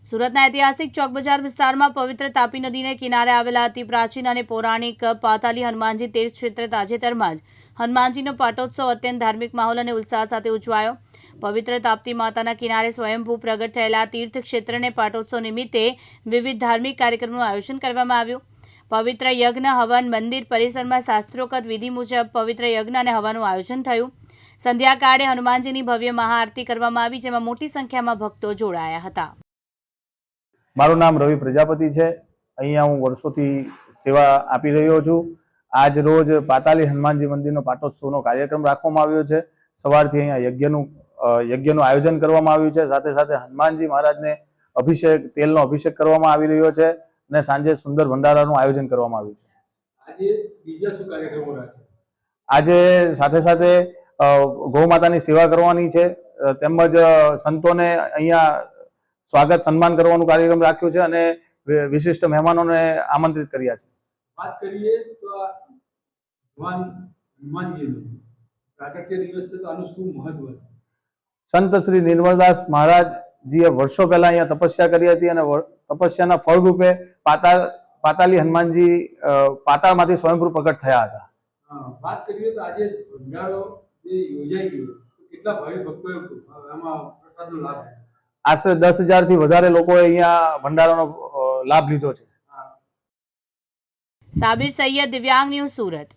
સુરતના ઐતિહાસિક ચોક બજાર વિસ્તારમાં પવિત્ર તાપી નદીને કિનારે આવેલા અતિ પ્રાચીન અને પૌરાણિક પાતાલી હનુમાનજી તીર્થ ક્ષેત્રે તાજેતરમાં જ હનુમાનજીનો પાટોત્સવ અત્યંત ધાર્મિક માહોલ અને ઉત્સાહ સાથે ઉજવાયો। પવિત્ર તાપ્તી માતાના કિનારે સ્વયંભૂ પ્રગટ થયેલા તીર્થ ક્ષેત્રને પાટોત્સવ નિમિત્તે વિવિધ ધાર્મિક કાર્યક્રમોનું આયોજન કરવામાં આવ્યું। પવિત્ર યજ્ઞ હવન મંદિર પરિસરમાં શાસ્ત્રોક્ત વિધિ મુજબ પવિત્ર યજ્ઞ અને હવનનું આયોજન થયું। સંધ્યાકાળે હનુમાનજીની ભવ્ય મહાઆરતી કરવામાં આવી, જેમાં મોટી સંખ્યામાં ભક્તો જોડાયા હતા। મારું નામ રવિ પ્રજાપતિ છે। અહીંયા હું વર્ષોથી સેવા આપી રહ્યો છું। આજ રોજ પાતાલી હનુમાનજી મંદિરનો પાટોત્સવનો કાર્યક્રમ રાખવામાં આવ્યો છે। સવારથી અહીંયા યજ્ઞનું આયોજન કરવામાં આવ્યું છે। સાથે સાથે હનુમાનજી મહારાજને તેલનો અભિષેક કરવામાં આવી રહ્યો છે અને સાંજે સુંદર ભંડારાનું આયોજન કરવામાં આવ્યું છે। આજે બીજા શું કાર્યક્રમો રાખે? આજે સાથે સાથે ગૌ માતાની સેવા કરવાની છે, તેમજ સંતોને અહીંયા સ્વાગત સન્માન કરવાનું કાર્યક્રમ રાખ્યું છે અને વિશિષ્ટ મહેમાનોને આમંત્રિત કર્યા છે। વાત કરીએ તો ભગવાન હનુમાનજીનો પ્રાગટ્ય દિવસ છે, તો આનું શું મહત્વ છે? સંત શ્રી નિર્મલદાસ મહારાજજીએ વર્ષો પહેલા અહીંયા તપસ્યા કરી હતી અને તપસ્યાના ફળ રૂપે પાતાલી હનુમાનજી પાતાળમાંથી સ્વયંભૂ પ્રગટ થયા હતા। વાત કરીએ તો આજે ભંડારો જે યોજાઈ ગયો, કેટલા ભાવિ ભક્તોએ આમાં પ્રસાદનો લાભ લીધો? આશરે 10,000 થી વધારે લોકોએ અહીંયા ભંડારાનો લાભ લીધો છે। સાબિર સૈયદ, દિવ્યાંગ ન્યૂઝ, સુરત।